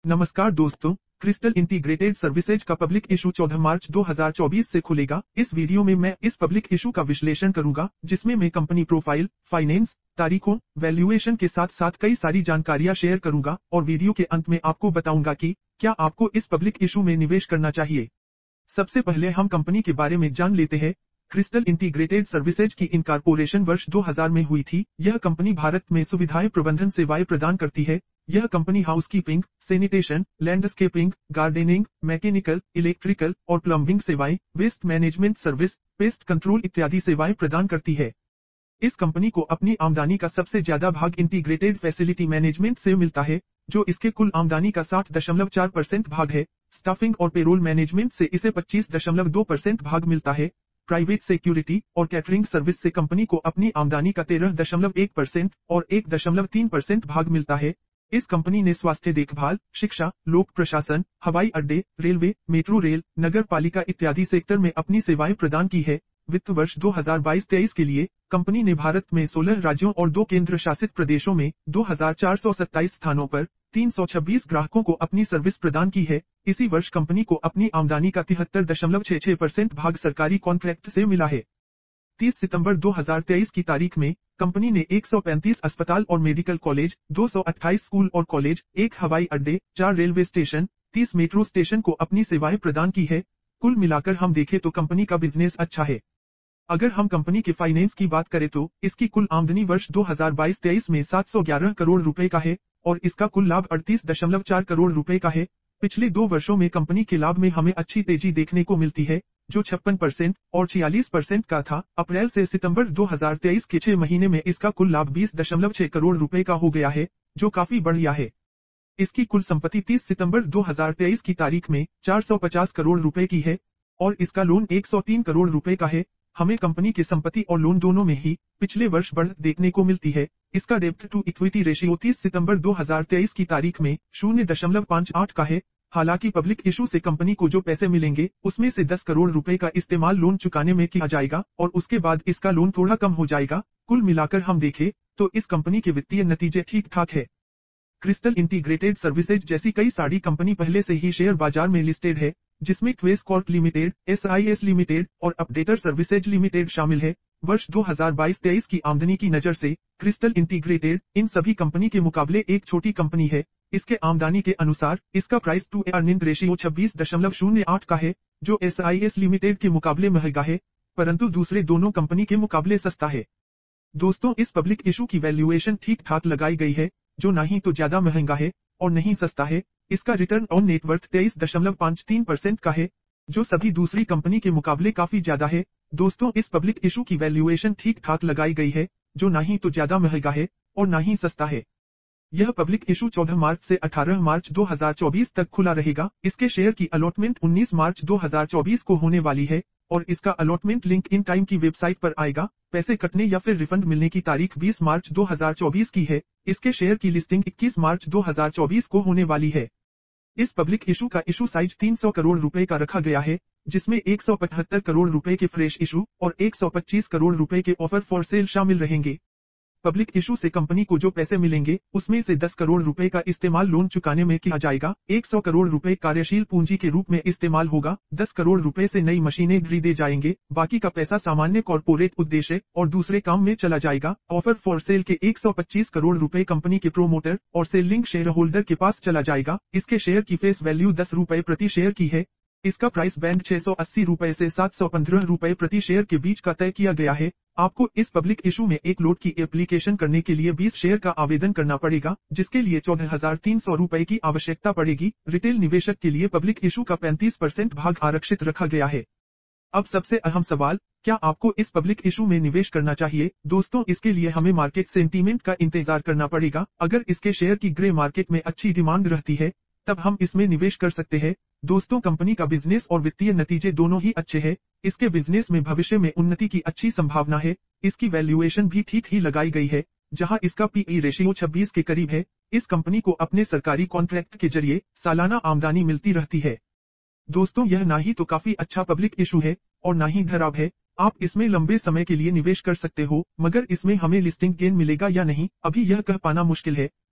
नमस्कार दोस्तों, crystal integrated services का पब्लिक इशू 14 मार्च 2024 से खुलेगा। इस वीडियो में मैं इस पब्लिक इशू का विश्लेषण करूंगा, जिसमें मैं कंपनी प्रोफाइल, फाइनेंस, तारीखों, वैल्यूएशन के साथ साथ कई सारी जानकारियां शेयर करूंगा और वीडियो के अंत में आपको बताऊंगा कि क्या आपको इस पब्लिक इशू में निवेश करना चाहिए। सबसे पहले हम कंपनी के बारे में जान लेते हैं। क्रिस्टल इंटीग्रेटेड सर्विसेज की इनकॉर्पोरेशन वर्ष 2000 में हुई थी। यह कंपनी भारत में सुविधाएं प्रबंधन सेवाएं प्रदान करती है। यह company housekeeping, sanitation, landscaping, gardening, mechanical, electrical और प्लम्बिंग सेवाएं, waste management service, pest control इत्यादि सेवाएं प्रदान करती है। इस कंपनी को अपनी आमदनी का सबसे ज्यादा भाग इंटीग्रेटेड फैसिलिटी मैनेजमेंट से मिलता है, जो इसके कुल आमदनी का 60.4% भाग है। स्टाफिंग और पेरोल मैनेजमेंट से इसे 25.2% भाग मिलता है। प्राइवेट सिक्योरिटी और कैटरिंग सर्विस से कंपनी को अपनी आमदनी का 13.1% और 1.3% भाग मिलता है। इस कंपनी ने स्वास्थ्य देखभाल, शिक्षा, लोक प्रशासन, हवाई अड्डे, रेलवे, मेट्रो रेल, नगर पालिका इत्यादि सेक्टर में अपनी सेवाएं प्रदान की है। वित्त वर्ष 2022-23 के लिए कंपनी ने भारत में 16 राज्यों और 2 केंद्र शासित प्रदेशों में 2427 स्थानों पर 326 ग्राहकों को अपनी सर्विस प्रदान की है। इसी वर्ष कंपनी को अपनी आमदनी का 73.66% भाग सरकारी कॉन्ट्रैक्ट से मिला है। 30 सितंबर 2023 की तारीख में कंपनी ने 135 अस्पताल और मेडिकल कॉलेज, 228 स्कूल और कॉलेज, 1 हवाई अड्डे, 4 रेलवे स्टेशन, 30 मेट्रो स्टेशन को अपनी सेवाएं प्रदान की है। कुल मिलाकर हम देखें तो कंपनी का बिजनेस अच्छा है। अगर हम कंपनी के फाइनेंस की बात करें तो इसकी कुल आमदनी वर्ष 2022-23 में 711 करोड़ रुपए का है और इसका कुल लाभ 38.4 करोड़ रुपए का है। पिछले 2 वर्षों में कंपनी के लाभ में हमें अच्छी तेजी देखने को मिलती है, जो 56% और 46% का था। अप्रैल से सितंबर 2023 के 6 महीने में इसका कुल लाभ 20.6 करोड़ रुपए का हो गया है, जो काफी बढ़िया है। इसकी कुल संपत्ति 30 सितंबर 2023 की तारीख में 450 करोड़ रुपए की है और इसका लोन 103 करोड़ रुपए का है। हमें कंपनी की संपत्ति और लोन दोनों में ही पिछले वर्ष बढ़त देखने को मिलती है। इसका डेब्ट टू इक्विटी रेशियो 30 सितंबर 2023 की तारीख में 0.58 का है। हालांकि पब्लिक इशू से कंपनी को जो पैसे मिलेंगे उसमें से 10 करोड़ रुपए का इस्तेमाल लोन चुकाने में किया जाएगा और उसके बाद इसका लोन थोड़ा कम हो जाएगा। कुल मिलाकर हम देखें तो इस कंपनी के वित्तीय नतीजे ठीक ठाक है। क्रिस्टल इंटीग्रेटेड सर्विसेज जैसी कई सारी कंपनी पहले से ही शेयर बाजार में लिस्टेड है, जिसमें Quess Corp limited, SIS limited और अपडेटर सर्विसेज लिमिटेड शामिल है। वर्ष 2022-23 की आमदनी की नजर से क्रिस्टल इंटीग्रेटेड इन सभी कंपनी के मुकाबले एक छोटी कंपनी है। इसके आमदनी के अनुसार इसका प्राइस टू अर्निंग रेशियो 26.08 का है, जो SIS लिमिटेड के मुकाबले महंगा है, परंतु दूसरे दोनों कंपनी के मुकाबले सस्ता है। दोस्तों, इस पब्लिक इशू की वैल्यूएशन ठीक ठाक लगाई गई है, जो ना ही तो ज्यादा महंगा है और नहीं सस्ता है। इसका रिटर्न ऑन नेटवर्थ 23.53% का है, जो सभी दूसरी कंपनी के मुकाबले काफी ज्यादा है। दोस्तों, इस पब्लिक इशू की वैल्यूएशन ठीक ठाक लगाई गई है, जो ना ही तो ज्यादा महंगा है और ना ही सस्ता है। यह पब्लिक इशू 14 मार्च से 18 मार्च 2024 तक खुला रहेगा। इसके शेयर की अलॉटमेंट 19 मार्च 2024 को होने वाली है और इसका अलॉटमेंट लिंक इन टाइम की वेबसाइट पर आएगा। पैसे कटने या फिर रिफंड मिलने की तारीख 20 मार्च 2024 की है। इसके शेयर की लिस्टिंग 21 मार्च 2024 को होने वाली है। इस पब्लिक इशू का इशू साइज 300 करोड़ रुपए का रखा गया है, जिसमें 175 करोड़ रुपए के फ्रेश इशू और 125 करोड़ रुपए के ऑफर फॉर सेल शामिल रहेंगे। पब्लिक इशू से कंपनी को जो पैसे मिलेंगे उसमें से 10 करोड़ रुपए का इस्तेमाल लोन चुकाने में किया जाएगा। 100 करोड़ रुपए कार्यशील पूंजी के रूप में इस्तेमाल होगा। 10 करोड़ रुपए से नई मशीनें खरीदे जाएंगे। बाकी का पैसा सामान्य कॉर्पोरेट उद्देश्य और दूसरे काम में चला जाएगा। ऑफर फॉर सेल के 125 करोड़ रुपए कंपनी के प्रोमोटर और सेलिंग शेयर होल्डर के पास चला जाएगा। इसके शेयर की फेस वैल्यू 10 रुपए प्रति शेयर की है। इसका प्राइस बैंड 680 रुपए से 715 रुपए प्रति शेयर के बीच का तय किया गया है। आपको इस पब्लिक इशू में एक लोट की एप्लीकेशन करने के लिए 20 शेयर का आवेदन करना पड़ेगा, जिसके लिए 14,300 रुपए की आवश्यकता पड़ेगी। रिटेल निवेशक के लिए पब्लिक इशू का 35% भाग आरक्षित रखा गया है। अब सबसे अहम सवाल, क्या आपको इस पब्लिक इशू में निवेश करना चाहिए? दोस्तों, इसके लिए हमें मार्केट सेंटीमेंट का इंतजार करना पड़ेगा। अगर इसके शेयर की ग्रे मार्केट में अच्छी डिमांड रहती है तब हम इसमें निवेश कर सकते हैं। दोस्तों, कंपनी का बिजनेस और वित्तीय नतीजे दोनों ही अच्छे हैं। इसके बिजनेस में भविष्य में उन्नति की अच्छी संभावना है। इसकी वैल्यूएशन भी ठीक ही लगाई गई है, जहां इसका PE रेशियो 26 के करीब है। इस कंपनी को अपने सरकारी कॉन्ट्रैक्ट के जरिए सालाना आमदनी मिलती रहती है। दोस्तों, यह ना ही तो काफी अच्छा पब्लिक इशू है और ना ही खराब है। आप इसमें लंबे समय के लिए निवेश कर सकते हो, मगर इसमें हमें लिस्टिंग गेन मिलेगा या नहीं, अभी यह कह पाना मुश्किल है।